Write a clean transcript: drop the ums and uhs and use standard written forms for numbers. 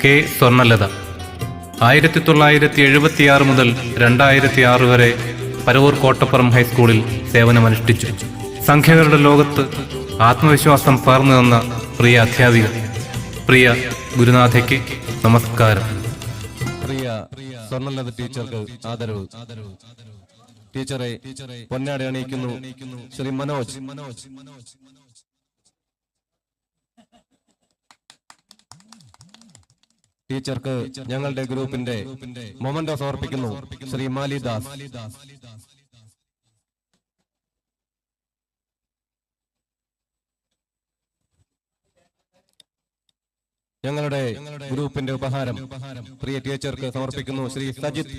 K Swarnalatha 1976 മുതൽ 2006 വരെ പരവൂർ കോട്ടപ്പുറം ഹൈസ്കൂളിൽ സേവനമനുഷ്ഠിച്ചു. സംഖ്യകളുടെ ലോകത്ത് ആത്മവിശ്വാസം പകർന്നു തന്ന പ്രിയ അധ്യാപിക, പ്രിയ ഗുരുനാഥയ്ക്ക് നമസ്കാരം. പ്രിയ സ്വർണലത ടീച്ചർക്ക് ആദരവ്. ടീച്ചറെ പൊന്നാട അണിയിക്കുന്നു ശ്രീ മനോജ്. ടീച്ചർക്ക് ഞങ്ങളുടെ ഗ്രൂപ്പിന്റെ മൊമെന്റോ സമർപ്പിക്കുന്നു ശ്രീ മാലിദാസ്. ഞങ്ങളുടെ ഗ്രൂപ്പിന്റെ ഉപഹാരം പ്രിയ ടീച്ചർക്ക് സമർപ്പിക്കുന്നു ശ്രീ സജിത്.